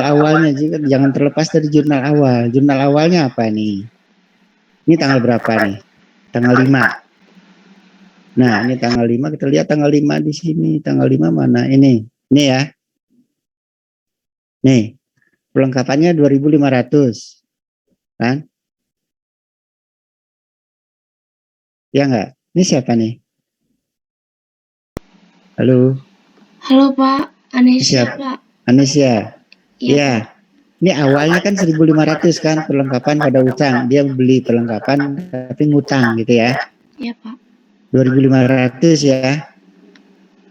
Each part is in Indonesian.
awalnya juga jangan terlepas dari jurnal awal. Jurnal awalnya apa nih? Ini tanggal berapa nih? Tanggal 5. Nah, ini tanggal 5, kita lihat tanggal 5 di sini. Tanggal 5 mana? Ini ya. Nih, perlengkapannya 2.500. Kan? Ya enggak? Ini siapa nih? Halo. Halo Pak, Anesya Siap. Pak. Anesya. Iya. Ya. Ini awalnya kan 1.500 kan perlengkapan pada utang. Dia beli perlengkapan tapi ngutang gitu ya. Iya Pak. 2.500 ya.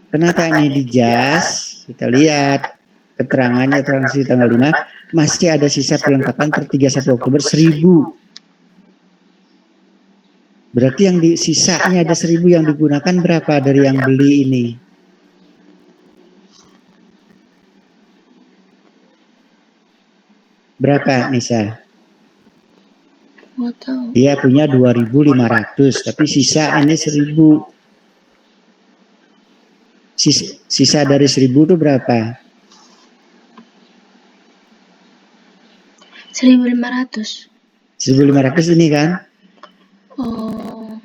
Kenapa ini di jas? Kita lihat keterangannya transaksi tanggal 5 masih ada sisa perlengkapan per 31 Oktober 1.000. Berarti yang di sisanya ada 1.000 yang digunakan berapa dari yang beli ini? Berapa Nisa? Dia punya 2.500 tapi sisa ini 1.000. Sisa dari 1.000 itu berapa? 1.500. 1.500 ini kan? Oh.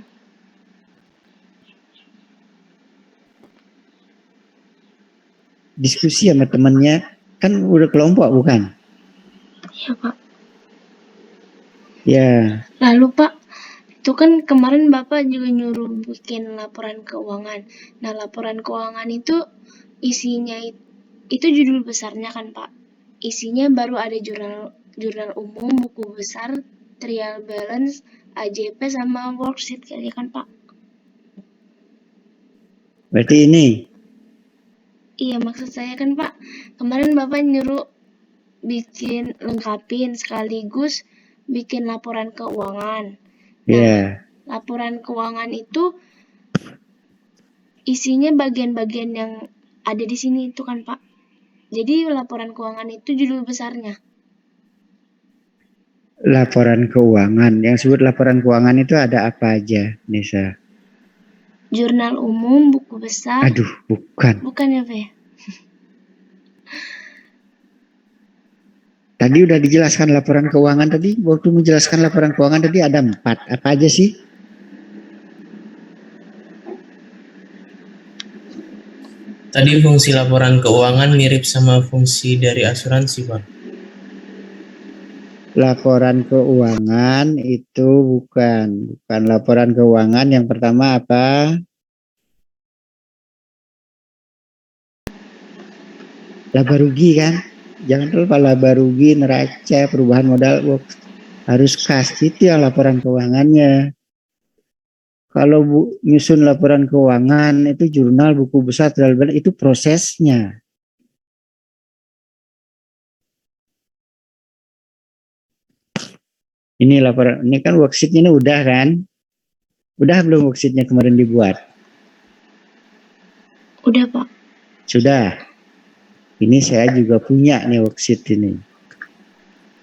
Diskusi sama temennya, kan udah kelompok bukan? Iya Pak. Ya. Lalu Pak, itu kan kemarin Bapak juga nyuruh bikin laporan keuangan. Nah, laporan keuangan itu isinya itu judul besarnya kan Pak. Isinya baru ada jurnal umum, buku besar, trial balance, AJP sama worksheet kali kan Pak. Berarti ini. Iya, maksud saya kan Pak, kemarin Bapak nyuruh bikin lengkapin sekaligus bikin laporan keuangan. Nah, laporan keuangan itu isinya bagian-bagian yang ada di sini itu kan Pak. Jadi laporan keuangan itu judul besarnya. Laporan keuangan. Yang disebut laporan keuangan itu ada apa aja, Nisa? Jurnal umum, buku besar. Aduh, bukan. Bukan ya, Pak? Tadi udah dijelaskan laporan keuangan tadi. Waktu menjelaskan laporan keuangan tadi ada 4. Apa aja sih? Tadi fungsi laporan keuangan mirip sama fungsi dari asuransi, Pak. Laporan keuangan itu bukan laporan keuangan. Yang pertama apa? Laba rugi kan? Jangan lupa laba rugi, neraca, perubahan modal, harus kas. Itu yang laporan keuangannya. Kalau nyusun laporan keuangan itu jurnal, buku besar, itu prosesnya. Ini laporan, ini kan worksheet-nya ini udah kan? Udah belum worksheet-nya kemarin dibuat? Udah Pak. Sudah. Ini saya juga punya nih worksheet ini.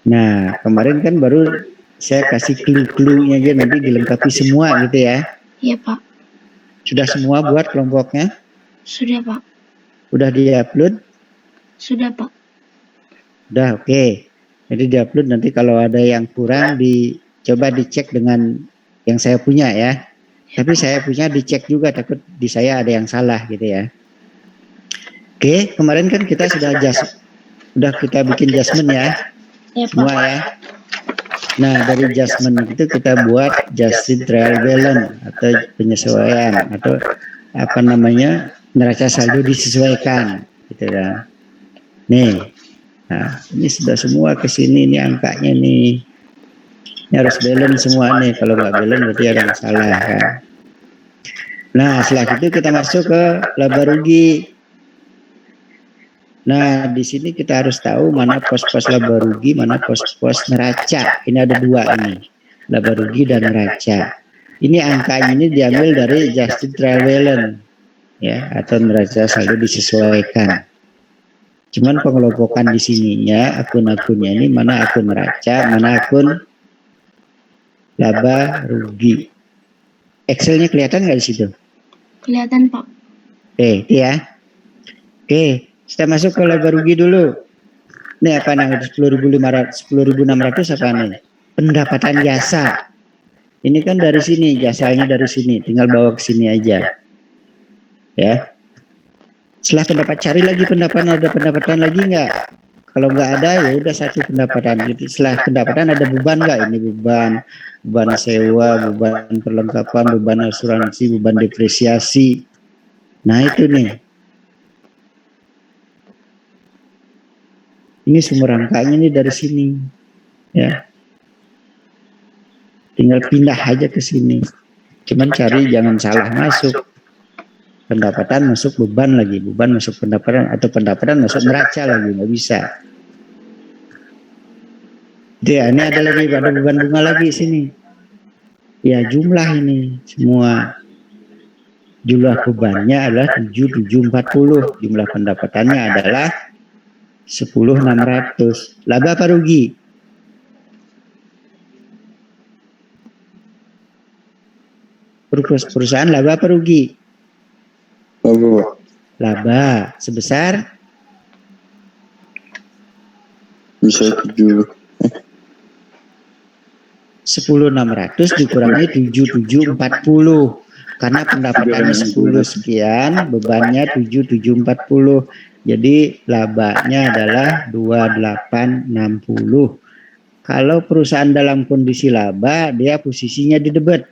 Nah, kemarin kan baru saya kasih clue-cluenya aja, nanti dilengkapi semua gitu ya. Iya Pak. Sudah semua buat kelompoknya? Sudah Pak. Udah di-upload? Sudah Pak. Udah, oke. Jadi di-upload, nanti kalau ada yang kurang coba dicek dengan yang saya punya ya. Tapi saya punya dicek juga, takut di saya ada yang salah gitu ya. Oke, kemarin kan kita sudah kita bikin adjustment ya. Semua ya. Nah, dari adjustment itu kita buat adjusted trial balance atau penyesuaian atau apa namanya, neraca saldo disesuaikan gitu kan. Nih. Nah, ini sudah semua ke sini nih angkanya nih. Ini harus balance semua nih. Kalau nggak balance berarti ada masalah kan. Nah, setelah itu kita masuk ke laba rugi. Nah, di sini kita harus tahu mana pos-pos laba rugi, mana pos-pos neraca. Ini ada 2 ini, laba rugi dan neraca. Ini angkanya ini diambil dari adjusted trial balance ya, atau neraca saldo disesuaikan. Cuman pengelompokan di sininya akun-akunnya ini mana akun neraca, mana akun laba rugi. Excelnya kelihatan nggak di situ? Kelihatan Pak. Oke, itu ya. Oke, kita masuk ke laba rugi dulu. Nih apa nih? 10.600 apa nih? Pendapatan jasa. Ini kan dari sini, jasanya dari sini, tinggal bawa ke sini aja. Ya. Setelah pendapat, cari lagi pendapatan, ada pendapatan lagi nggak? Kalau nggak ada ya udah satu pendapatan. Gitu. Setelah pendapatan ada beban nggak? Ini beban sewa, beban perlengkapan, beban asuransi, beban depresiasi. Nah itu nih. Ini sumber angkanya nih dari sini. Ya. Tinggal pindah aja ke sini. Cuman cari jangan salah masuk. Pendapatan masuk beban lagi, beban masuk pendapatan, atau pendapatan masuk neraca lagi, nggak bisa. Dia ini ada lagi, ada beban bunga lagi sini. Ya jumlah ini semua. Jumlah bebannya adalah 7.740. Jumlah pendapatannya adalah 10.600. Laba apa rugi? Perusahaan laba apa rugi? Laba. Sebesar? Bisa 10.600 dikurangi 7.740. Karena pendapatannya 10 sekian, bebannya 7.740. Jadi labanya adalah 2860. Kalau perusahaan dalam kondisi laba, dia posisinya di debit.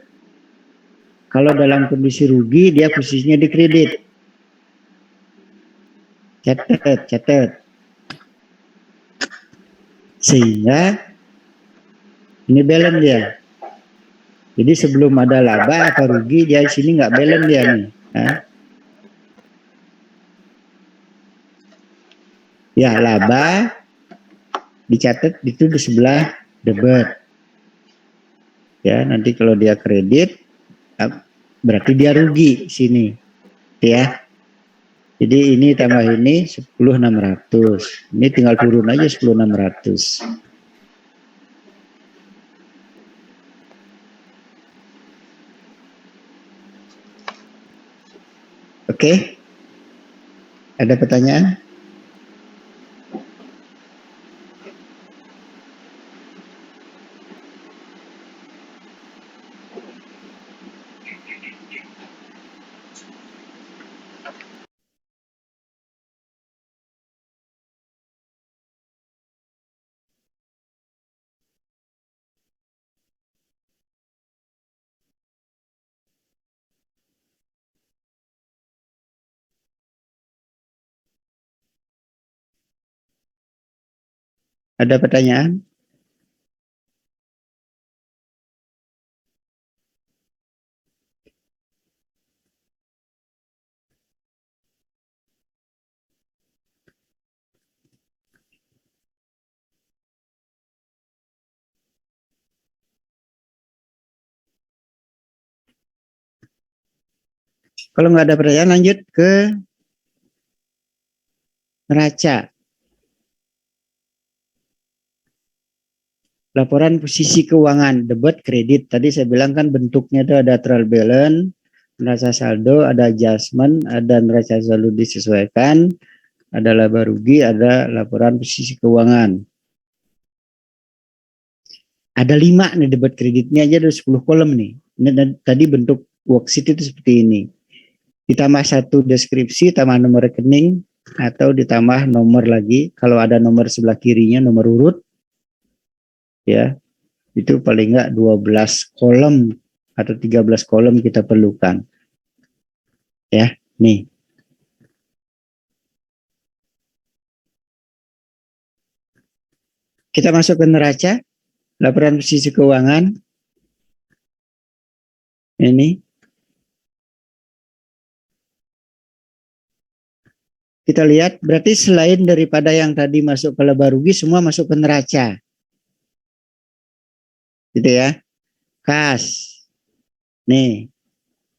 Kalau dalam kondisi rugi, dia posisinya di kredit. Catat. Sehingga ini balance dia. Jadi sebelum ada laba atau rugi, dia di sini nggak balance dia nih. Ya laba dicatat itu di sebelah debit. Ya nanti kalau dia kredit, berarti dia rugi sini. Ya. Jadi ini tambah ini 10.600. Ini tinggal turun aja 10.600. Oke, ada pertanyaan? Ada pertanyaan? Kalau nggak ada pertanyaan, lanjut ke neraca. Laporan posisi keuangan, debit, kredit. Tadi saya bilang kan bentuknya itu ada trial balance, neraca saldo, ada adjustment, ada neraca saldo disesuaikan, ada laba rugi, ada laporan posisi keuangan. Ada 5 nih debit kreditnya aja ada 10 kolom nih. Ini tadi bentuk worksheet itu seperti ini. Ditambah 1 deskripsi, tambah nomor rekening, atau ditambah nomor lagi. Kalau ada nomor sebelah kirinya, nomor urut, ya itu paling enggak 12 kolom atau 13 kolom kita perlukan. Ya, nih. Kita masuk ke neraca, laporan posisi keuangan. Ini. Kita lihat, berarti selain daripada yang tadi masuk ke laba rugi, semua masuk ke neraca. Gitu ya. Kas. Nih.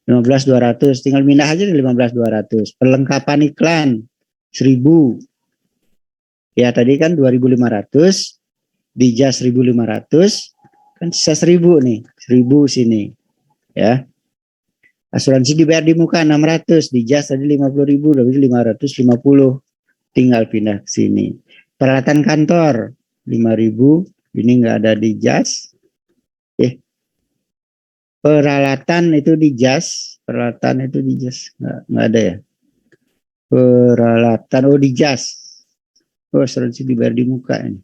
15.200, tinggal pindah aja di 15.200. Perlengkapan iklan 1.000. Ya tadi kan 2.500, di jas 1.500, kan sisa 1.000 nih, 1.000 sini. Ya. Asuransi dibayar di muka 600, di jas tadi 50.000, berarti 550. Tinggal pindah ke sini. Peralatan kantor 5.000, ini nggak ada di jas. Peralatan itu di jas, nggak ada ya. Peralatan, oh di jas. Oh, asuransi dibayar di muka ini.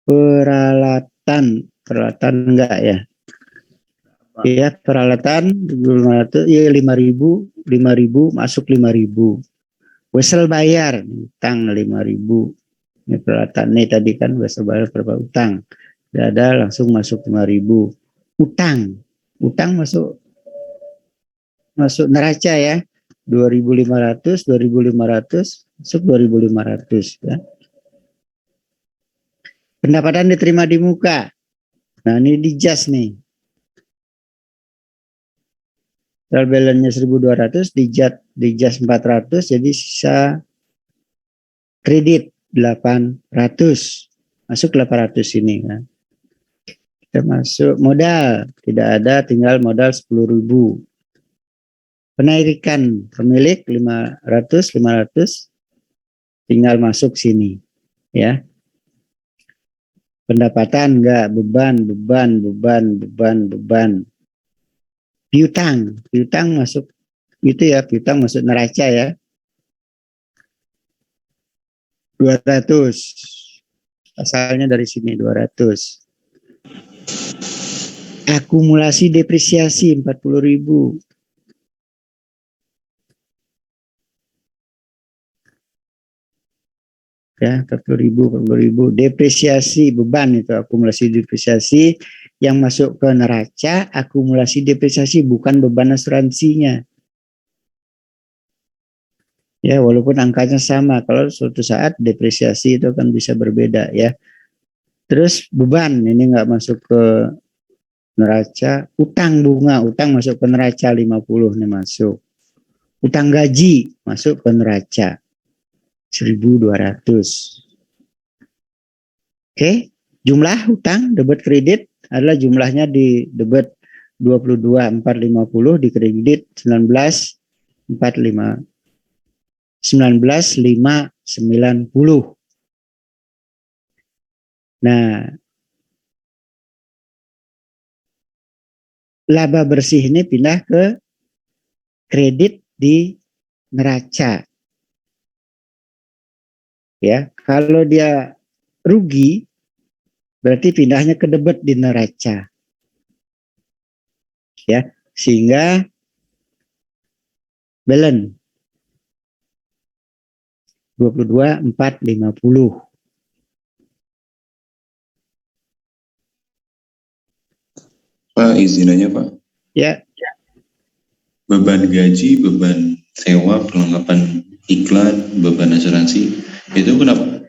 Peralatan enggak ya? Iya, peralatan 500, ya 5.000 masuk 5.000. Wesel bayar, utang 5.000. Ini peralatan nih tadi kan wesel bayar berapa utang. Tidak ada, langsung masuk 5.000. Utang masuk neraca ya. 2.500 masuk 2.500 ya. Pendapatan diterima di muka. Nah, ini di jas nih. Trial balance-nya 1.200, di jas 400, jadi sisa kredit 800. Masuk 800 ini kan. Kita masuk modal, tidak ada, tinggal modal 10.000. Penarikan pemilik 500, tinggal masuk sini ya. Pendapatan enggak, beban. Piutang masuk itu ya, piutang masuk neraca ya. 200. Asalnya dari sini 200. Akumulasi depresiasi 40.000. Ya, 40.000. Depresiasi beban itu akumulasi depresiasi yang masuk ke neraca, akumulasi depresiasi bukan beban asuransinya. Ya, walaupun angkanya sama, kalau suatu saat depresiasi itu kan bisa berbeda ya. Terus beban ini nggak masuk ke neraca, utang bunga, utang masuk ke neraca 50 nih masuk. Utang gaji masuk ke neraca 1.200. Oke, jumlah utang debit kredit adalah jumlahnya di debit 22.450, di kredit 19.590. Nah, laba bersih ini pindah ke kredit di neraca. Ya, kalau dia rugi berarti pindahnya ke debit di neraca. Ya, sehingga balance 22.450. Pak, izinannya Pak. Ya. Beban gaji, beban sewa, perlengkapan iklan, beban asuransi, itu kenapa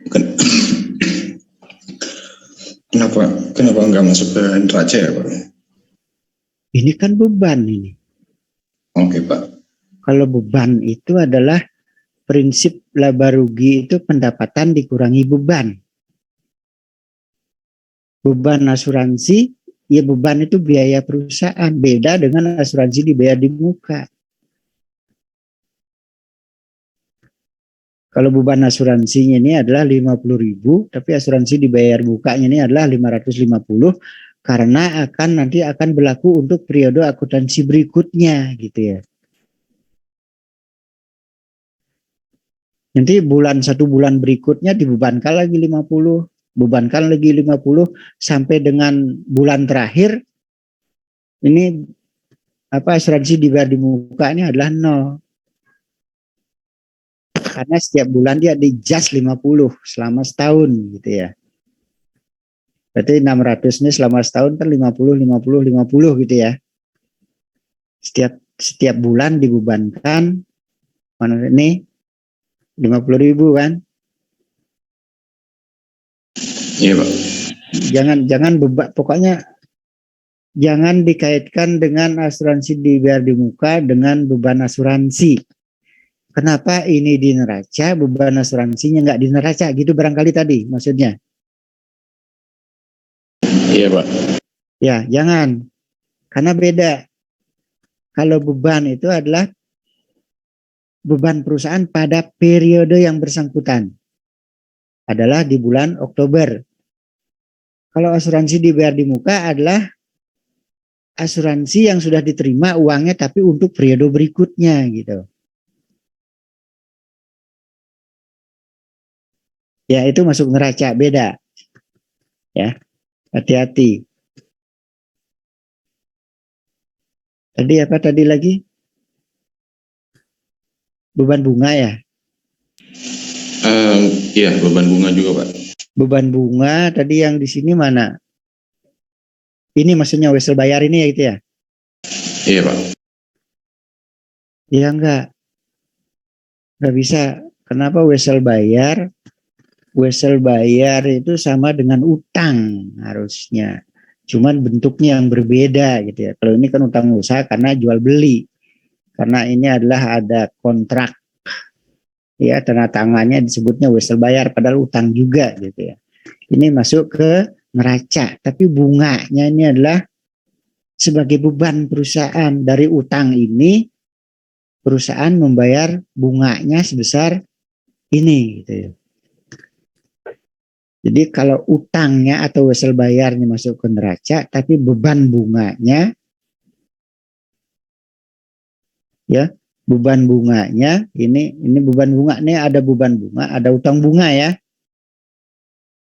nggak masuk ke neraca ya Pak? Ini kan beban ini. Oke Pak. Kalau beban itu adalah prinsip laba rugi itu pendapatan dikurangi beban. Beban asuransi, ya beban itu biaya perusahaan. Beda dengan asuransi dibayar di muka. Kalau beban asuransinya ini adalah 50.000, tapi asuransi dibayar mukanya ini adalah 550, karena nanti akan berlaku untuk periode akuntansi berikutnya gitu ya. Nanti satu bulan berikutnya dibebankan lagi 50, bebankan lagi 50 sampai dengan bulan terakhir ini asuransi dibayar di muka ini adalah 0. Karena setiap bulan dia di just 50 selama setahun gitu ya. Berarti 600 ini selama setahun kan 50 gitu ya. Setiap bulan dibebankan mana ini 50.000 kan? Iya Pak. Jangan beban, pokoknya jangan dikaitkan dengan asuransi dibayar di muka dengan beban asuransi. Kenapa ini di neraca, beban asuransinya nggak di neraca gitu barangkali tadi maksudnya. Iya Pak. Ya, jangan. Karena beda. Kalau beban itu adalah beban perusahaan pada periode yang bersangkutan adalah di bulan Oktober. Kalau asuransi dibayar di muka adalah asuransi yang sudah diterima uangnya tapi untuk periode berikutnya gitu. Ya itu masuk neraca, beda. Ya, hati-hati. Tadi apa tadi lagi? Beban bunga ya? Iya, beban bunga juga, Pak. Beban bunga tadi yang di sini mana? Ini maksudnya wesel bayar ini ya gitu ya? Iya, Pak. Iya enggak bisa. Kenapa wesel bayar? Wesel bayar itu sama dengan utang harusnya. Cuman bentuknya yang berbeda gitu ya. Kalau ini kan utang usaha karena jual beli. Karena ini adalah ada kontrak. Ya, tanda tangannya disebutnya wesel bayar padahal utang juga gitu ya. Ini masuk ke neraca, tapi bunganya ini adalah sebagai beban perusahaan. Dari utang ini perusahaan membayar bunganya sebesar ini gitu ya. Jadi kalau utangnya atau wesel bayarnya masuk ke neraca, tapi beban bunganya ya, beban bunganya ini beban bunga nih, ada beban bunga, ada utang bunga ya.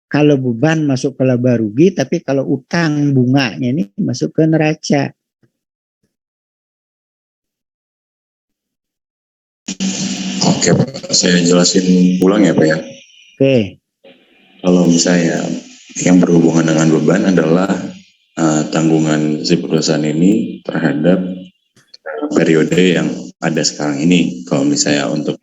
Kalau beban masuk ke laba rugi, tapi kalau utang bunganya ini masuk ke neraca. Oke, Pak. Saya jelasin ulang ya, Pak ya. Oke. Kalau misalnya yang berhubungan dengan beban adalah tanggungan si perusahaan ini terhadap periode yang ada sekarang ini. Kalau misalnya untuk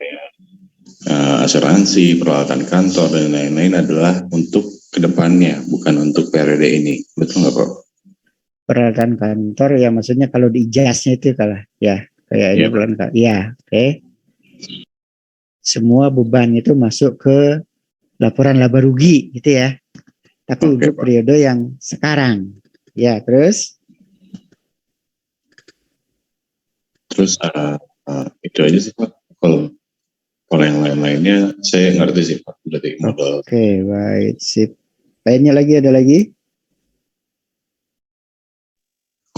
asuransi, peralatan kantor, dan lain-lain adalah untuk kedepannya, bukan untuk periode ini. Betul nggak, Pak? Peralatan kantor ya maksudnya kalau di ijaznya itu kalah ya. Kayak ini Iya, Pak. bulan ya, oke. Semua beban itu masuk ke laporan laba rugi gitu ya. Tapi Oke, untuk Pak. periode yang sekarang. Ya, terus Itu aja sih, Pak. Kalau yang lain-lainnya saya ngerti sih, Pak. Berarti modal. oke, baik, sip. Lainnya lagi, ada lagi?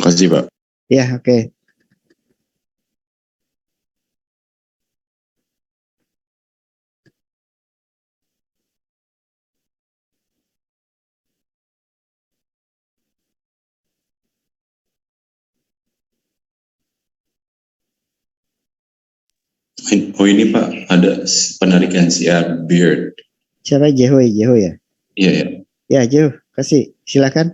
Makasih, Pak. Ya, oke. Oh ini Pak, ada penarikan CR Beard. Siapa? Jeho ya? Iya ya. Ya, Jeho, kasih. Silakan.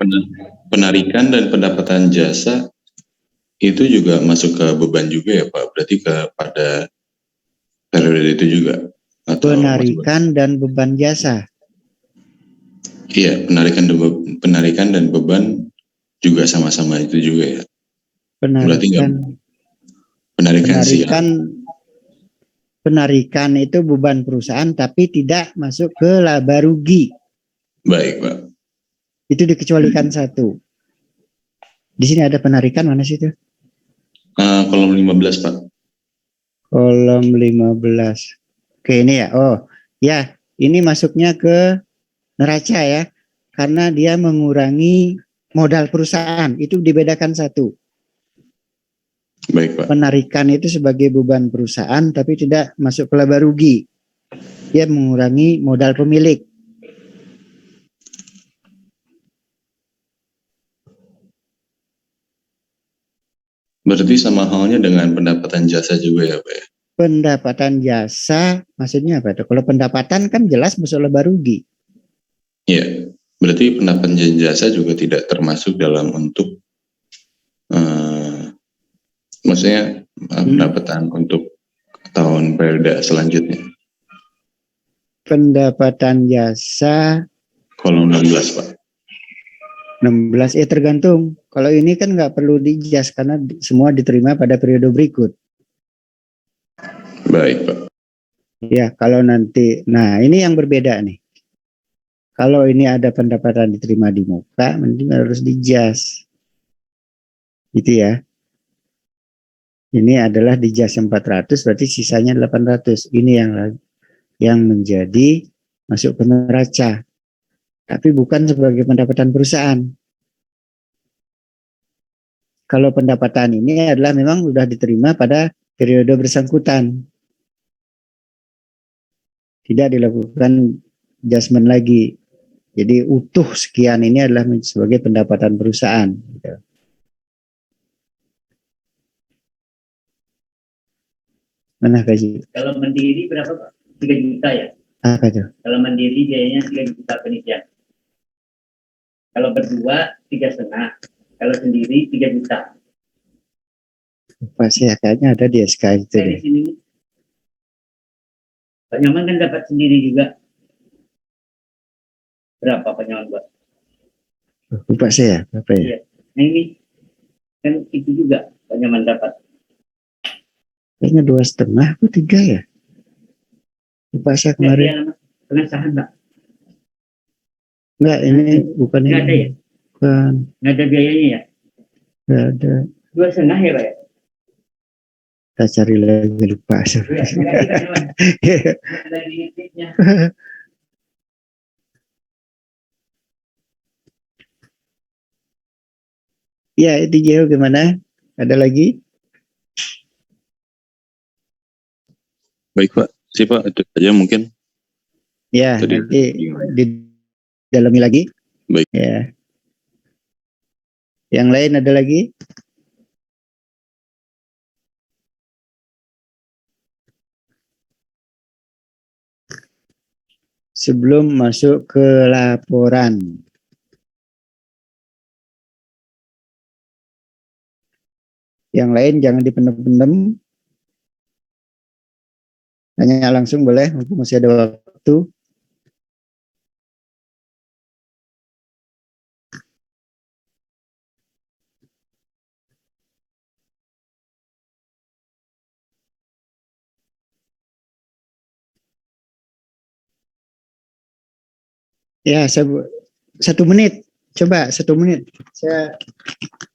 Penarikan dan pendapatan jasa itu juga masuk ke beban juga ya Pak. Berarti pada periode itu juga. Atau Penarikan dan beban jasa. Iya, penarikan dan beban juga sama-sama itu juga ya. Berarti nggak penarikan itu beban perusahaan tapi tidak masuk ke laba rugi. Baik, Pak. Itu dikecualikan satu. Di sini ada penarikan mana sih itu? Kolom 15, Pak. Kolom 15. Oke, ini ya. Oh, ya, ini masuknya ke neraca ya. Karena dia mengurangi modal perusahaan. Itu dibedakan satu. Baik, Pak. Penarikan itu sebagai beban perusahaan tapi tidak masuk ke laba rugi. Dia mengurangi modal pemilik. Berarti sama halnya dengan pendapatan jasa juga ya Pak ya? Pendapatan jasa maksudnya apa tuh? Kalau pendapatan kan jelas masuk laba rugi. Iya, berarti pendapatan jasa juga tidak termasuk dalam untuk maksudnya pendapatan untuk tahun periode selanjutnya. Pendapatan jasa kolom 16 Pak. 16 tergantung. Kalau ini kan nggak perlu diijas karena semua diterima pada periode berikut. Baik Pak. Ya kalau nanti, nah ini yang berbeda nih. Kalau ini ada pendapatan diterima di muka, mending harus diijas. Gitu ya. Ini adalah di jas 400, berarti sisanya 800. Ini yang menjadi masuk ke neraca. Tapi bukan sebagai pendapatan perusahaan. Kalau pendapatan ini adalah memang sudah diterima pada periode bersangkutan. Tidak dilakukan adjustment lagi. Jadi utuh sekian ini adalah sebagai pendapatan perusahaan. Mana gaji? Kalau mandiri berapa Pak? 3 juta ya? Apa itu? Kalau mandiri biayanya 3 juta penelitian. Kalau berdua 3,5. Kalau sendiri 3 juta. Pasti kayaknya ada di SK itu Saya di deh. sini. Pak Nyaman kan dapat sendiri juga. Berapa Pak Nyaman buat? Lupa saya, apa ya? Iya. Nah ini kan itu juga Pak Nyaman dapat. Kayaknya 2,5 atau 3 ya? Lupa saya Nggak, dia kemarin. nama pengesahan Pak. Enggak, ini bukan Nggak ada ini. ya? Bukan, Nggak ada biayanya ya? enggak ada. 2,5 ya Pak ya? Kita cari lagi, lupa saya. Iya, nggak ada Pak Nyaman. Ada di titiknya. Ya, itu jauh gimana? Ada lagi? Baik Pak, sih Pak, itu aja mungkin. Ya, Tadi nanti gimana? didalami lagi. Baik. Ya. Yang lain ada lagi? Sebelum masuk ke laporan. Yang lain jangan dipendem-pendem. Tanya langsung boleh, mumpung masih ada waktu. Ya, 1 menit. Coba 1 menit. Saya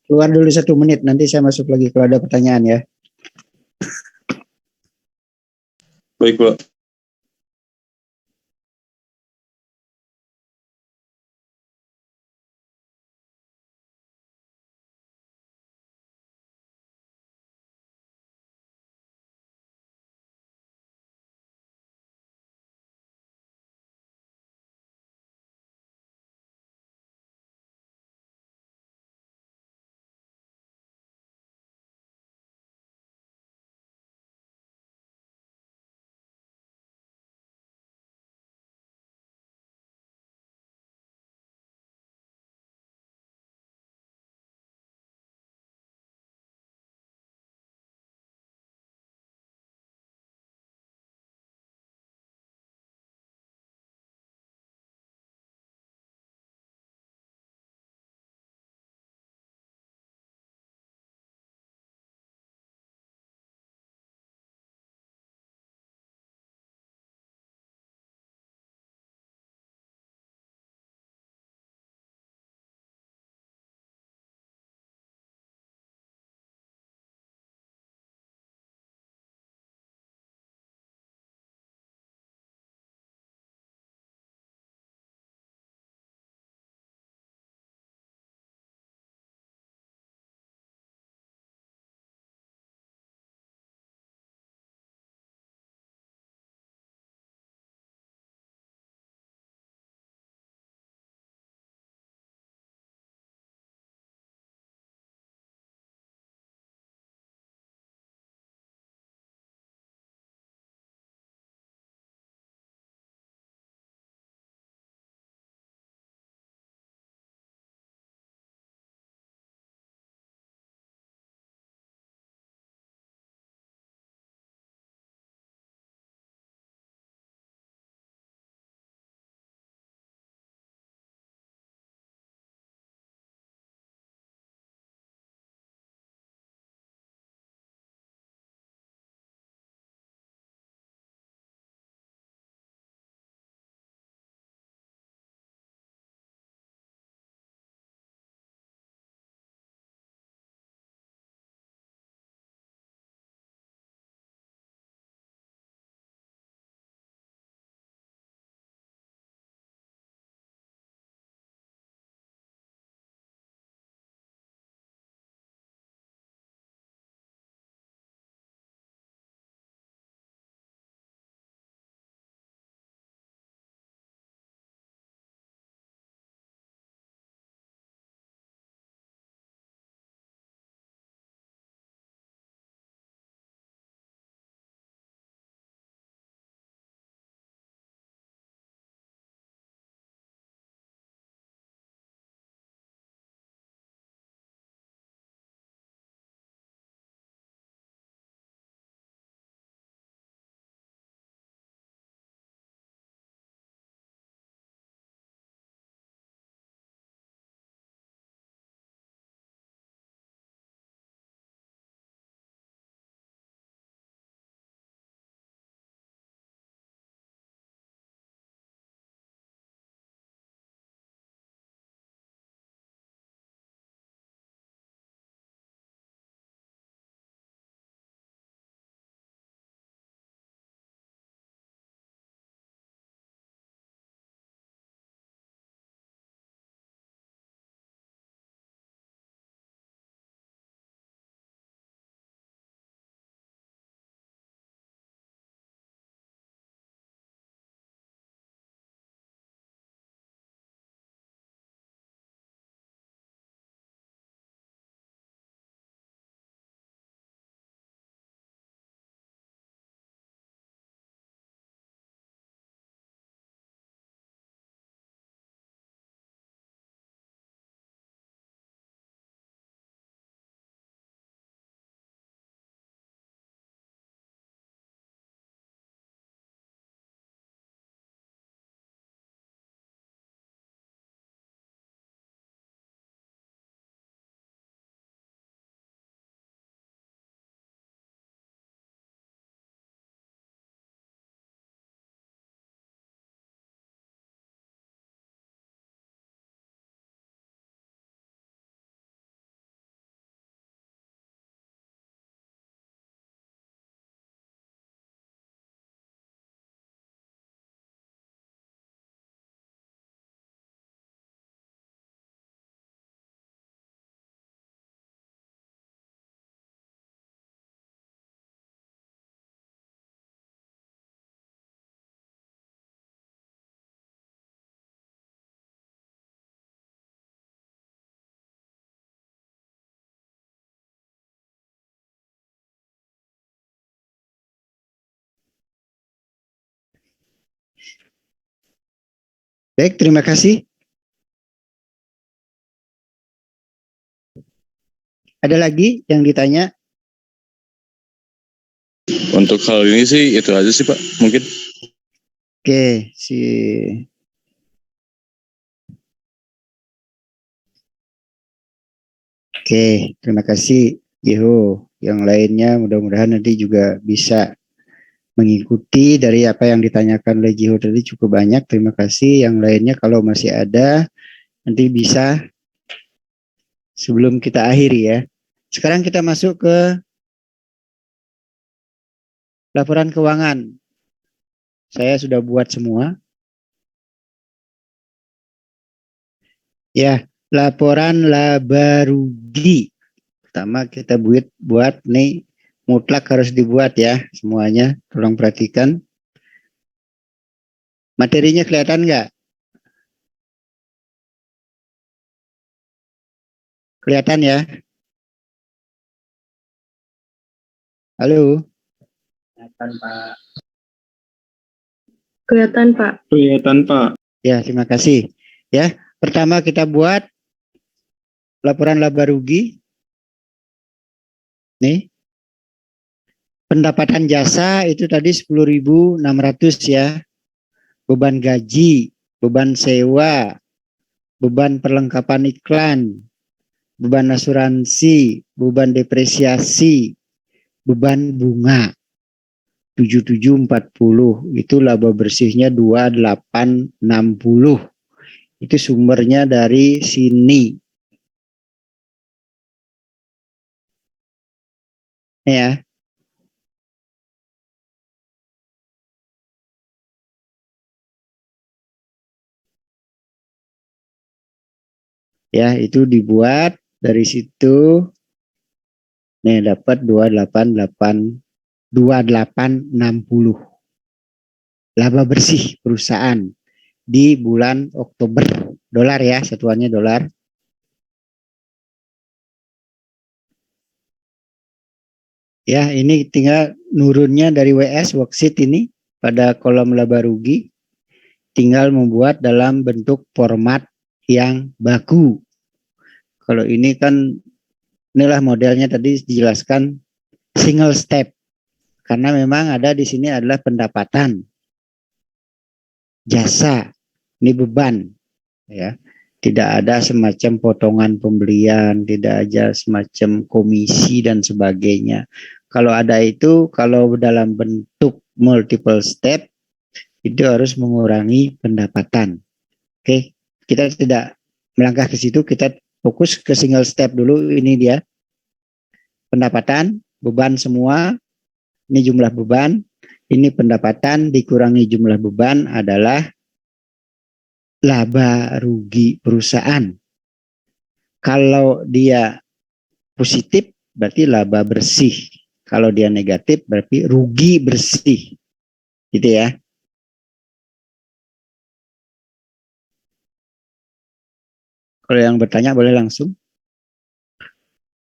keluar dulu 1 menit. Nanti saya masuk lagi kalau ada pertanyaan ya. Baik Pak. Baik, terima kasih. Ada lagi yang ditanya? Untuk hal ini sih itu aja sih Pak, mungkin. Oke, Oke, terima kasih Jeho. Yang lainnya mudah-mudahan nanti juga bisa mengikuti dari apa yang ditanyakan oleh Jeho tadi cukup banyak. Terima kasih. Yang lainnya kalau masih ada nanti bisa sebelum kita akhiri ya. Sekarang kita masuk ke laporan keuangan. Saya sudah buat semua. Ya, laporan laba rugi. Pertama kita buat nih mutlak harus dibuat ya semuanya. Tolong perhatikan. Materinya kelihatan nggak? Kelihatan ya? Halo? Kelihatan Pak. Kelihatan, Pak. Kelihatan, Pak. Ya, terima kasih. Ya, pertama kita buat laporan laba rugi. Nih. Pendapatan jasa itu tadi 10.600 ya. Beban gaji, beban sewa, beban perlengkapan iklan, beban asuransi, beban depresiasi, beban bunga. 7740 itu laba bersihnya 2860. Itu sumbernya dari sini. Ya. Ya, itu dibuat dari situ. Nih dapat 2860. Laba bersih perusahaan di bulan Oktober. Dolar ya, satuannya dolar. Ya, ini tinggal nurunnya dari WS worksheet ini pada kolom laba rugi. Tinggal membuat dalam bentuk format yang baku. Kalau ini kan inilah modelnya tadi dijelaskan single step. Karena memang ada di sini adalah pendapatan. Jasa, ini beban ya. Tidak ada semacam potongan pembelian, tidak ada semacam komisi dan sebagainya. Kalau ada itu, kalau dalam bentuk multiple step, itu harus mengurangi pendapatan. Oke, kita tidak melangkah ke situ, kita fokus ke single step dulu. Ini dia pendapatan, beban semua, ini jumlah beban, ini pendapatan dikurangi jumlah beban adalah laba rugi perusahaan. Kalau dia positif berarti laba bersih. Kalau dia negatif berarti rugi bersih. Gitu ya. Kalau yang bertanya boleh langsung.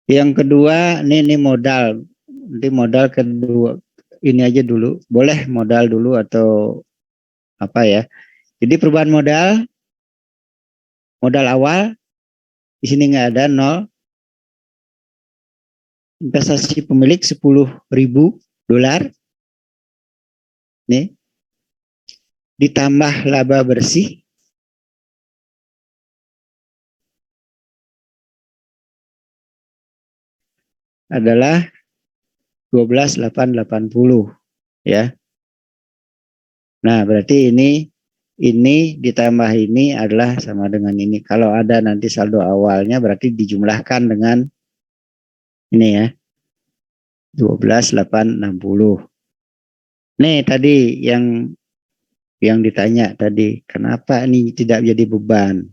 Yang kedua, ini modal. Nanti modal kedua ini aja dulu. Boleh modal dulu atau apa ya. Jadi perubahan modal awal di sini nggak ada, 0. Investasi pemilik $10.000. Nih. Ditambah laba bersih adalah 12.880 ya. Nah, berarti ini ditambah ini adalah sama dengan ini. Kalau ada nanti saldo awalnya berarti dijumlahkan dengan ini ya. 12.860. Nih tadi yang ditanya tadi, kenapa ini tidak jadi beban?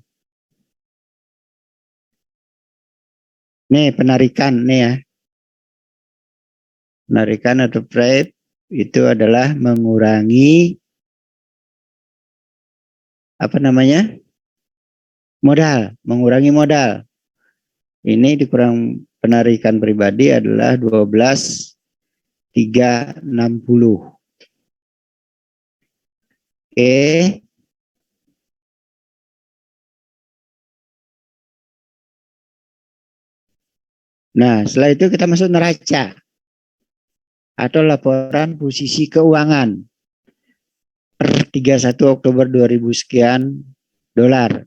Nih penarikan nih ya. Penarikan atau prep itu adalah mengurangi apa namanya? Modal, mengurangi modal. Ini dikurang penarikan pribadi adalah 12.360. Oke. Nah, setelah itu kita masuk neraca atau laporan posisi keuangan per 31 Oktober 2000 sekian dolar.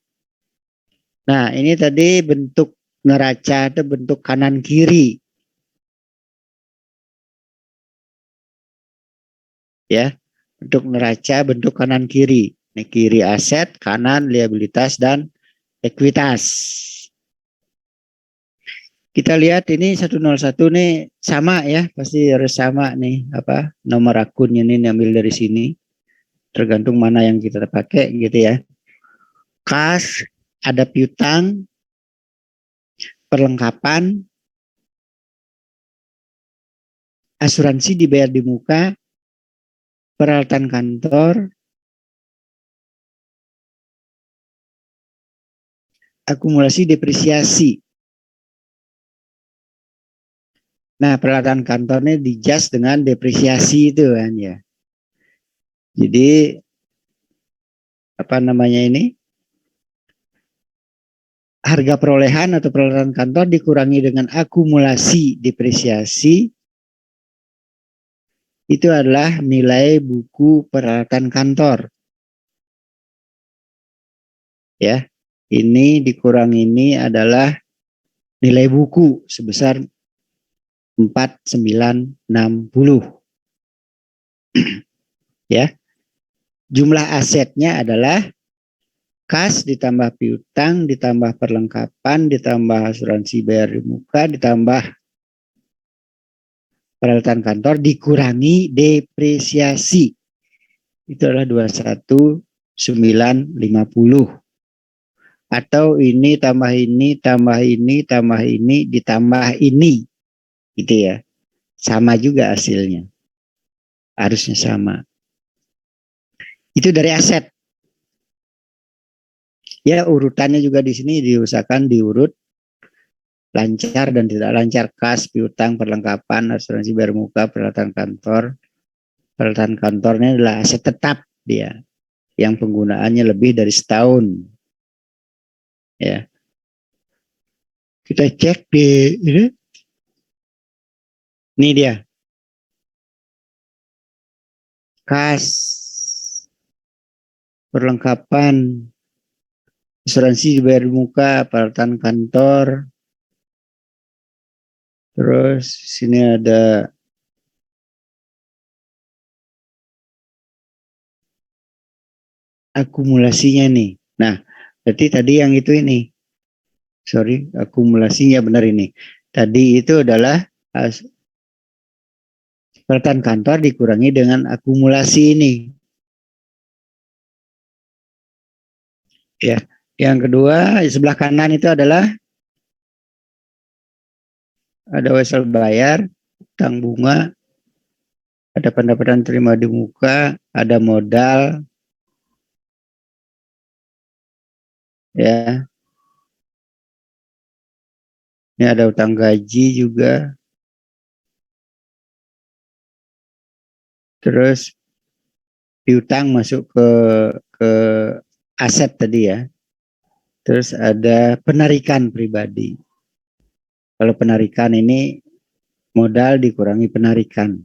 Nah, ini tadi bentuk neraca itu bentuk kanan kiri. Ya, bentuk neraca bentuk kanan kiri. Ini kiri aset, kanan liabilitas dan ekuitas. Kita lihat ini 101 nih sama ya, pasti harus sama nih apa nomor akunnya ini diambil dari sini. Tergantung mana yang kita pakai gitu ya. Kas, ada piutang, perlengkapan, asuransi dibayar di muka, peralatan kantor, akumulasi depresiasi. Nah, peralatan kantornya di-adjust dengan depresiasi itu kan ya. Jadi apa namanya ini? Harga perolehan atau peralatan kantor dikurangi dengan akumulasi depresiasi. Itu adalah nilai buku peralatan kantor. Ya. Ini dikurang ini adalah nilai buku sebesar 4960. Ya. Jumlah asetnya adalah kas ditambah piutang ditambah perlengkapan ditambah asuransi bayar di muka ditambah peralatan kantor dikurangi depresiasi. Itu adalah 21.950. Atau ini tambah ini tambah ini tambah ini ditambah ini. Gitu ya. Sama juga hasilnya. Harusnya sama. Itu dari aset. Ya, urutannya juga di sini diusahakan diurut lancar dan tidak lancar. Kas, piutang, perlengkapan, asuransi bayar muka, peralatan kantor. Peralatan kantornya adalah aset tetap dia yang penggunaannya lebih dari setahun. Ya. Kita cek di ini. Ini dia. Kas, perlengkapan, asuransi dibayar di muka, peralatan kantor. Terus sini ada akumulasinya nih. Nah, berarti tadi yang itu ini. Sorry, akumulasinya benar ini. Tadi itu adalah peralatan kantor dikurangi dengan akumulasi ini. Ya, yang kedua di sebelah kanan itu adalah ada wesel bayar, utang bunga, ada pendapatan terima di muka, ada modal, ya. Ini ada utang gaji juga. Terus piutang masuk ke aset tadi ya. Terus ada penarikan pribadi. Kalau penarikan ini modal dikurangi penarikan.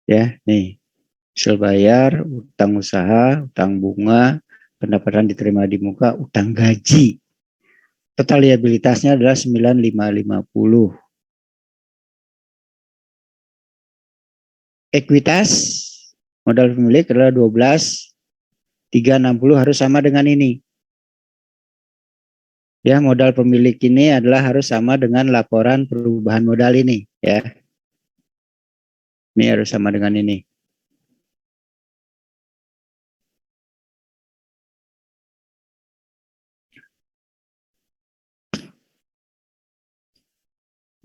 Ya, nih. Hasil bayar, utang usaha, utang bunga, pendapatan diterima di muka, utang gaji. Total liabilitasnya adalah 9.550. Ekuitas modal pemilik adalah 12.360 harus sama dengan ini. Ya, modal pemilik ini adalah harus sama dengan laporan perubahan modal ini, ya. Ini harus sama dengan ini.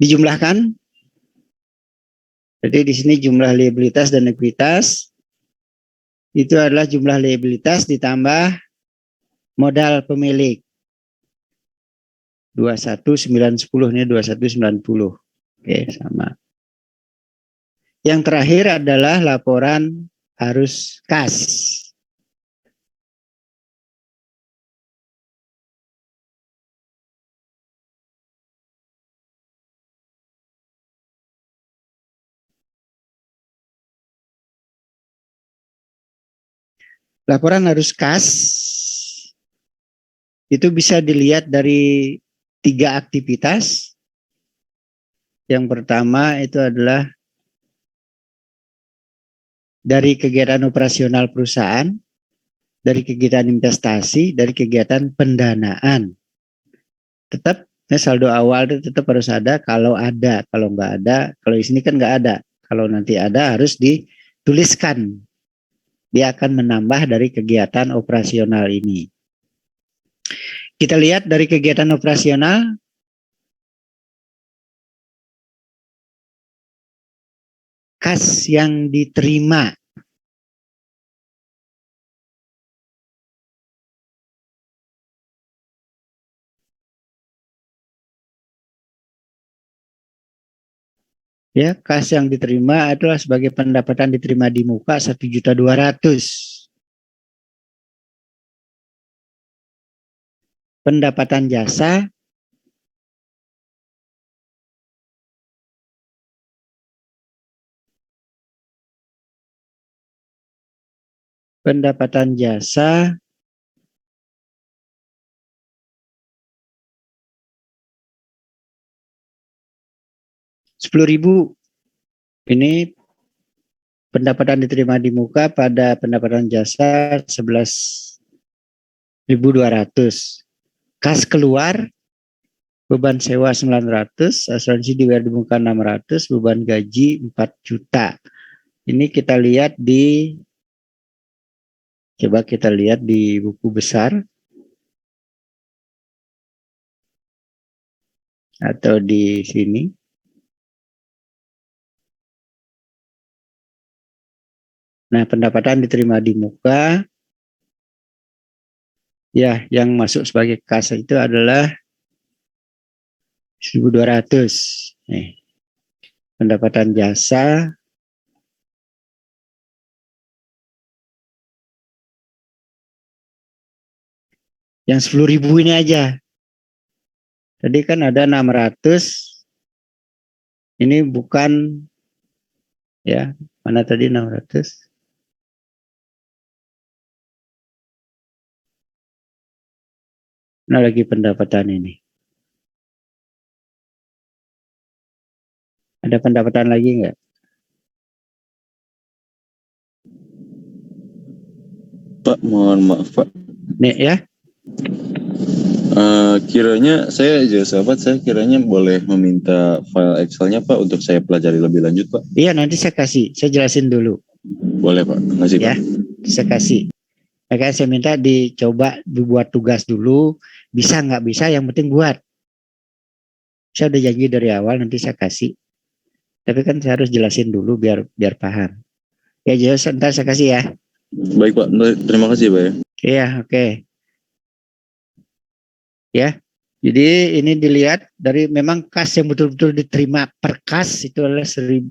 Dijumlahkan. Jadi di sini jumlah liabilitas dan ekuitas itu adalah jumlah liabilitas ditambah modal pemilik. 21.910 ini 21.910. Oke, sama. Yang terakhir adalah laporan arus kas. Laporan arus kas itu bisa dilihat dari 3 aktivitas. Yang pertama itu adalah dari kegiatan operasional perusahaan, dari kegiatan investasi, dari kegiatan pendanaan. Tetap saldo awal itu tetap harus ada kalau ada. Kalau nggak ada, kalau di sini kan nggak ada. Kalau nanti ada harus dituliskan. Dia akan menambah dari kegiatan operasional ini. Kita lihat dari kegiatan operasional, kas yang diterima. Ya, kas yang diterima adalah sebagai pendapatan diterima di muka 1.200.000. Pendapatan jasa pendapatan jasa Rp10.000. Ini pendapatan diterima di muka pada pendapatan jasa 11.200. Kas keluar beban sewa 900, asuransi dibayar di muka 600, beban gaji 4 juta. Ini kita lihat coba kita lihat di buku besar atau di sini. Nah, pendapatan diterima di muka, ya, yang masuk sebagai kas itu adalah 1.200. Nih, pendapatan jasa yang 10.000 ini aja. Tadi kan ada 600. Ini bukan, ya, mana tadi 600? Nah, lagi pendapatan ini. Ada pendapatan lagi enggak? Pak, mohon maaf Pak. Nih ya. Kiranya saya kiranya boleh meminta file Excel-nya Pak untuk saya pelajari lebih lanjut Pak. Iya, nanti saya kasih. Saya jelasin dulu. Boleh Pak, makasih Ya, Pak. saya kasih. Makanya saya minta dicoba dibuat tugas dulu. Bisa nggak bisa, yang penting buat. Saya udah janji dari awal nanti saya kasih. Tapi kan saya harus jelasin dulu biar paham. Ya, jelas ntar saya kasih ya. Baik Pak, terima kasih Pak ya. Iya, oke. Ya, jadi ini dilihat dari memang kas yang betul-betul diterima per kas itu adalah 10.000.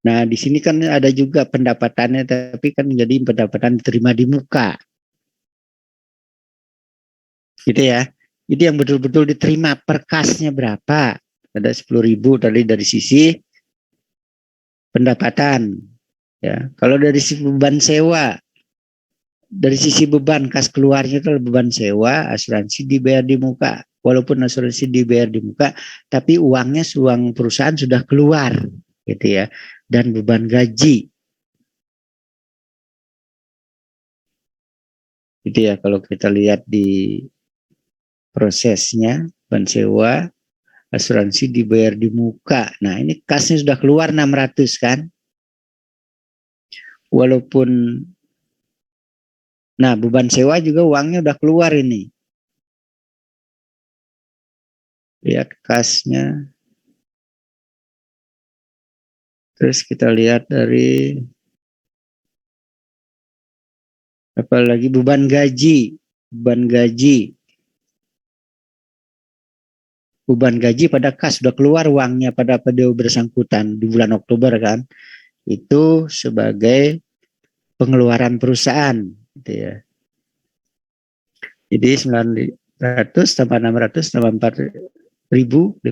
Nah, di sini kan ada juga pendapatannya, tapi kan menjadi pendapatan diterima di muka. Gitu ya. Jadi yang betul-betul diterima per kasnya berapa? Ada 10.000 tadi dari sisi pendapatan. Ya, kalau dari sisi beban sewa, dari sisi beban kas keluarnya itu beban sewa, asuransi dibayar di muka. Walaupun asuransi dibayar di muka, tapi uangnya uang perusahaan sudah keluar, gitu ya. Dan beban gaji, gitu ya. Kalau kita lihat di prosesnya, beban sewa, asuransi dibayar di muka. Nah, ini kasnya sudah keluar 600 kan? Walaupun, nah beban sewa juga uangnya udah keluar ini. Lihat kasnya. Terus kita lihat dari apalagi beban gaji. Beban gaji beban gaji pada kas, sudah keluar uangnya pada bersangkutan di bulan Oktober kan, itu sebagai pengeluaran perusahaan gitu ya. Jadi 900 tambah 600 tambah 4.550.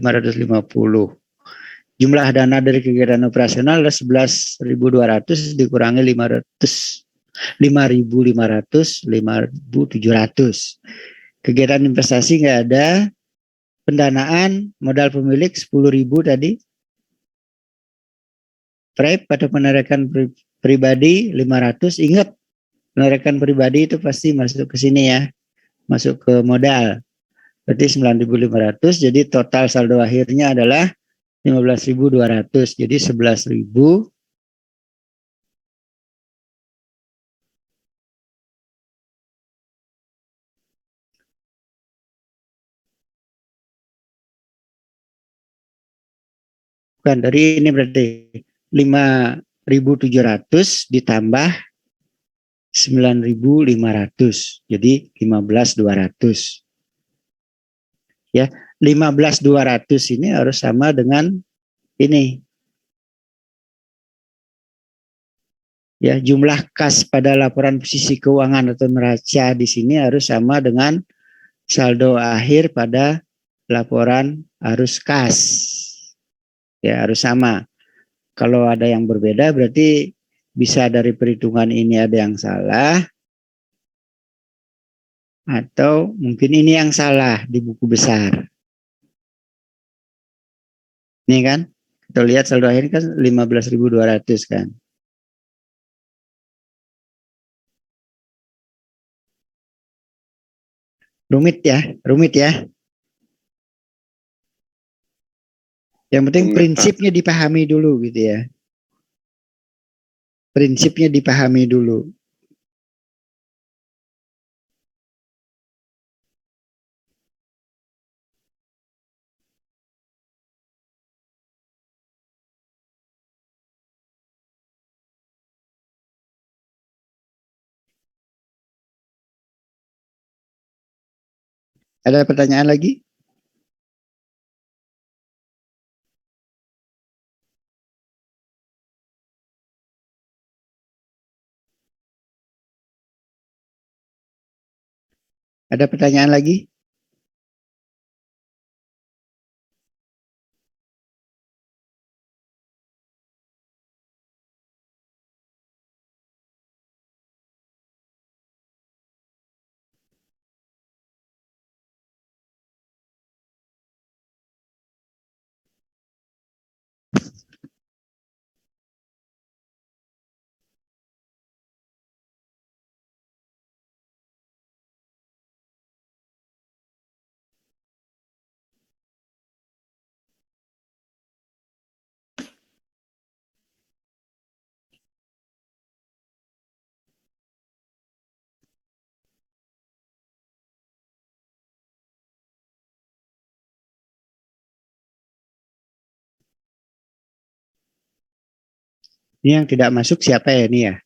Jumlah dana dari kegiatan operasional adalah 11.200 dikurangi 5.500, 5.700. Kegiatan investasi nggak ada. Pendanaan modal pemilik 10.000 tadi. Prep atau penarikan pribadi 500. Ingat, penarikan pribadi itu pasti masuk ke sini ya. Masuk ke modal. Berarti 9.500. Jadi total saldo akhirnya adalah 15.200. Jadi 11.000 bukan dari ini berarti 5.700 ditambah 9.500. Jadi 15.200. Ya, 15.200 ini harus sama dengan ini. Ya, jumlah kas pada laporan posisi keuangan atau neraca di sini harus sama dengan saldo akhir pada laporan arus kas. Ya, harus sama. Kalau ada yang berbeda berarti bisa dari perhitungan ini ada yang salah, atau mungkin ini yang salah di buku besar. Ini kan, kita lihat saldo akhir kan 15.200 kan. Rumit ya. Yang penting prinsipnya dipahami dulu gitu ya. Prinsipnya dipahami dulu. Ada pertanyaan lagi? Ada pertanyaan lagi? Ini yang tidak masuk siapa ya ini ya?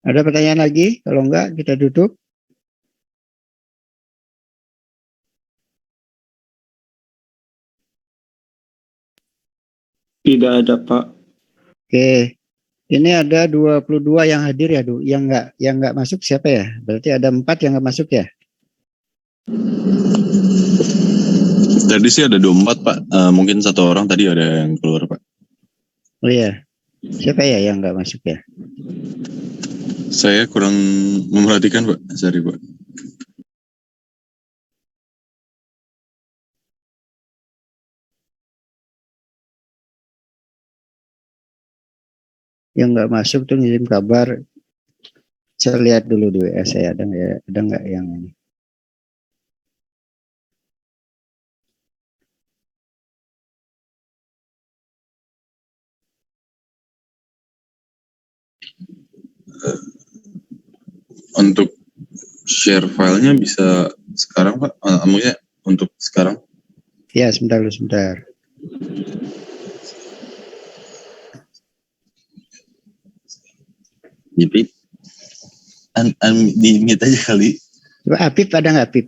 Ada pertanyaan lagi? Kalau enggak kita tutup. Tidak ada, Pak. Oke. Ini ada 22 yang hadir ya, Du. Yang enggak masuk siapa ya? Berarti ada 4 yang enggak masuk ya? Tadi sih ada 24, Pak. Mungkin satu orang tadi ada yang keluar, Pak. Oh iya. Siapa ya yang enggak masuk ya? Saya kurang memerhatikan, Pak. Sorry, Pak. yang nggak masuk tuh ngirim kabar. Saya lihat dulu di WA saya ada nggak yang ini. Untuk share filenya bisa sekarang Pak? Maksudnya untuk sekarang? Ya sebentar dulu sebentar. Jadi di mute aja kali. Coba Apip ada nggak Apip?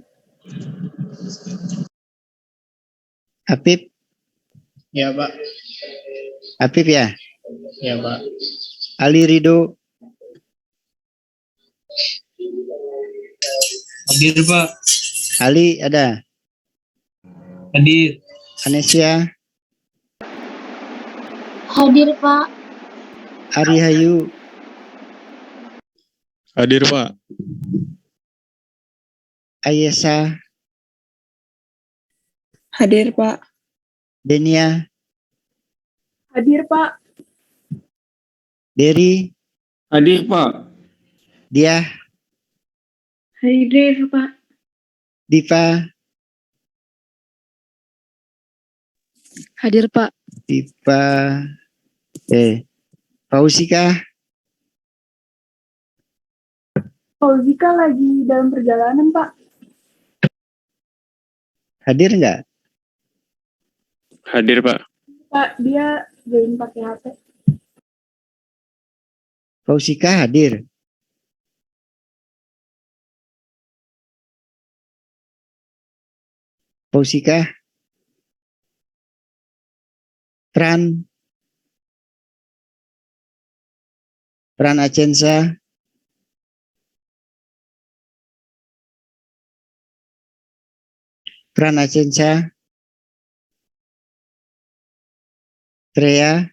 Apip, Ya, Pak. Apip ya. Ya, Pak. Ali Rido, Hadir, Pak. Ali ada. Hadir. Anesia, Hadir, Pak. Ari Hayu, Hadir Pak. Ayesa, Hadir, Pak. Denia, Hadir, Pak. Dery, Hadir Pak. Diah, Hadir, Pak. Diva, Hadir, Pak. Diva, Fausika, Fauzika lagi dalam perjalanan, Pak. hadir nggak? Hadir Pak. Pak, dia join pakai HP. Fausika hadir. Fausika, Pran Acensa, Pran Acensa, Freya,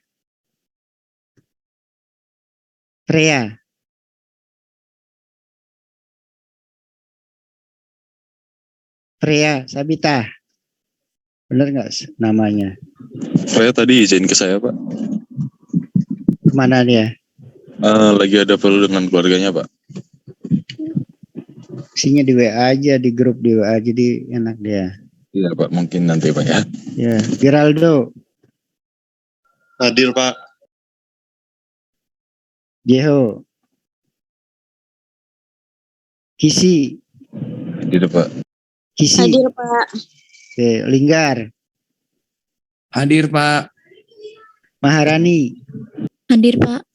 Sabita, bener nggak namanya? Saya tadi izin ke saya Pak. Kemana dia? Lagi ada perlu dengan keluarganya Pak. Isinya di WA aja, di grup di WA, jadi enak dia. Iya Pak, mungkin nanti Pak ya. Ya, Geraldo, Hadir Pak. Jeho, Kisi, Hadir Pak. Kisi, Hadir, Pak. Linggar, Hadir, Pak. Maharani, Hadir, Pak.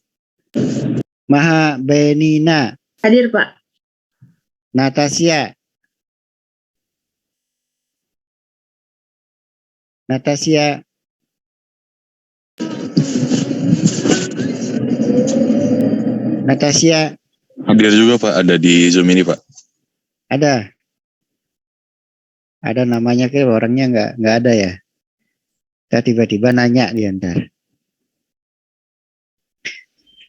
Mahabenina, Hadir, Pak. Natasha, Hadir juga Pak, ada di Zoom ini Pak. ada namanya kayak orangnya nggak ada ya. Kita tiba-tiba nanya dia ntar.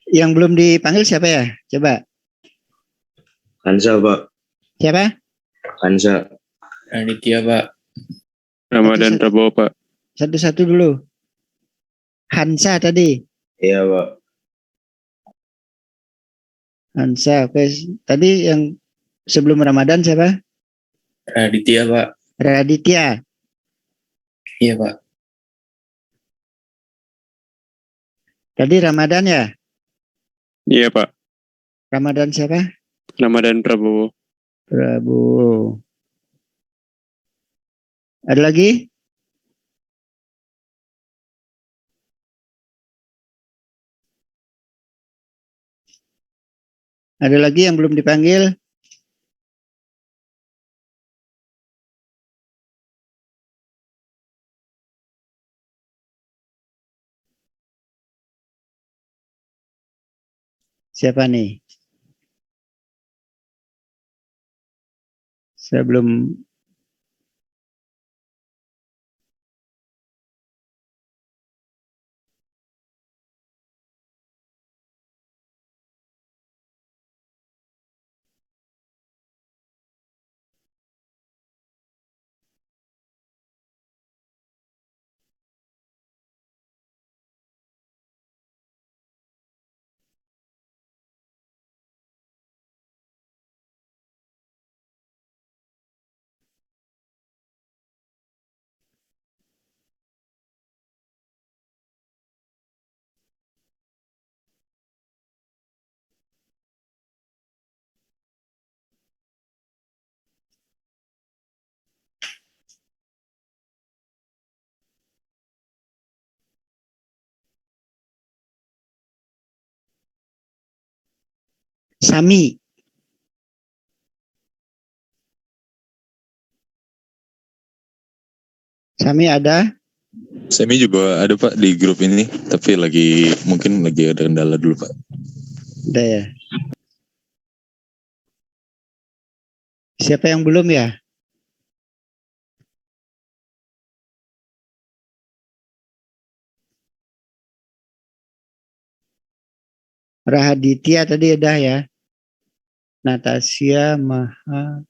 Yang belum dipanggil siapa ya? Coba. Kansa Pak. Siapa? Kansa. Raditya, Pak. Ramadan Prabowo Pak. Satu-satu dulu. Hansa tadi. Iya Pak. Hansa. Oke. Tadi yang sebelum Ramadan siapa? Raditya, Pak. Raditya. Iya, Pak. Tadi Ramadan ya? Iya Pak. Ramadan siapa? Ramadan Prabowo. Prabowo. Ada lagi? Ada lagi yang belum dipanggil? Siapa nih? Saya belum Sami. Sami ada? Semi juga ada Pak di grup ini, tapi mungkin lagi ada kendala dulu Pak. Ada ya. Siapa yang belum ya? Rahaditya tadi ada ya. Natasha, Maha.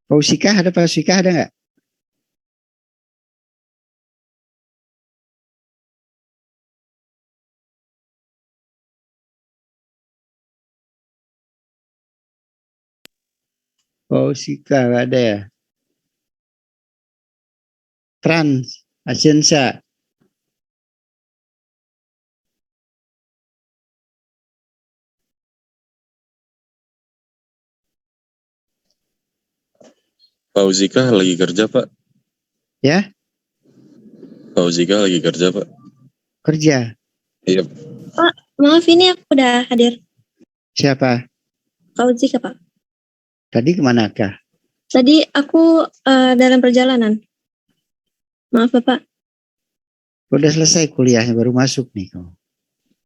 Fausika ada nggak? Fausika nggak ada ya? Trans, Asyensa. Fauzika lagi kerja Pak. Ya? Fauzika lagi kerja Pak. Kerja. Iya. Pak, maaf ini aku udah hadir. Siapa? Fauzika, Pak. Tadi kemana kah? Tadi aku dalam perjalanan. Maaf Bapak. Udah selesai kuliahnya baru masuk nih kau.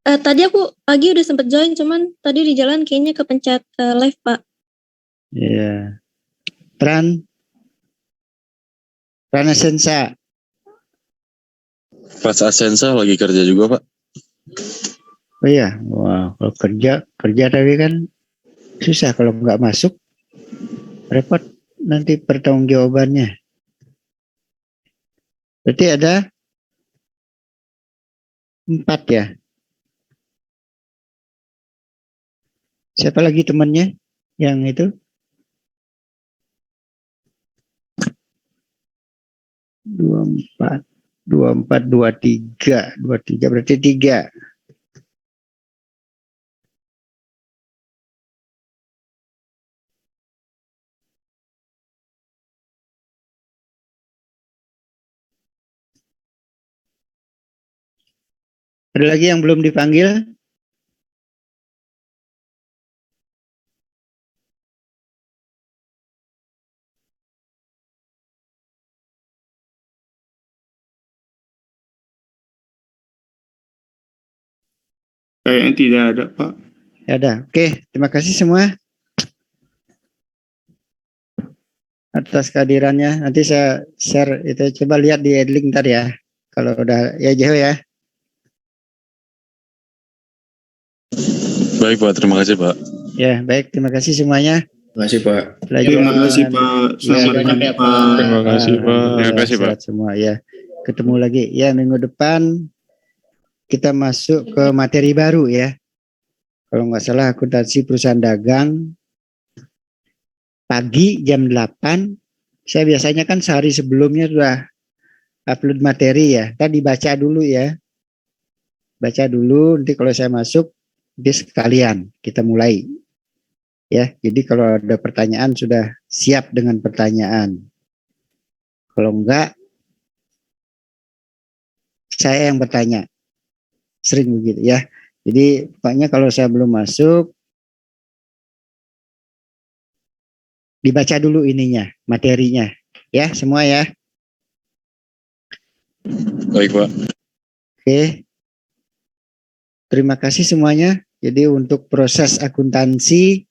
Tadi aku pagi udah sempet join, cuman tadi di jalan kayaknya kepencet live Pak. Iya. Tran Asyensa. Pas Asensa lagi kerja juga Pak. Oh iya, wah kalau kerja tapi kan susah kalau nggak masuk, repot nanti pertanggungjawabannya. Berarti ada 4 ya. Siapa lagi temannya yang itu? 24, 23 berarti 3. Ada lagi yang belum dipanggil? Kayaknya tidak ada Pak. Ya ada. Oke, terima kasih semua atas kehadirannya. Nanti saya share itu, coba lihat di link tadi ya. Kalau udah ya jauh ya. Baik Pak, terima kasih Pak. Ya, baik, terima kasih semuanya. Terima kasih Pak. Terima kasih Pak. Selamat ya Pak. Terima kasih Pak. Terima kasih Pak. Semua ya. Ketemu lagi ya minggu depan kita masuk ke materi baru ya. Kalau nggak salah akuntansi perusahaan dagang pagi jam 8. Saya biasanya kan sehari sebelumnya sudah upload materi ya. Tadi baca dulu ya. Baca dulu, nanti kalau saya masuk nanti sekalian kita mulai. Ya, jadi kalau ada pertanyaan sudah siap dengan pertanyaan. Kalau enggak, saya yang bertanya. Sering begitu ya. Jadi pokoknya kalau saya belum masuk, dibaca dulu ininya, materinya. Ya, semua ya. Baik Pak. Oke. Terima kasih semuanya. Jadi untuk proses akuntansi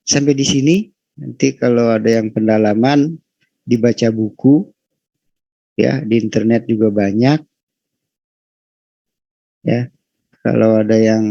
sampai di sini. Nanti kalau ada yang pendalaman dibaca buku. Ya, di internet juga banyak. Ya. Kalau ada yang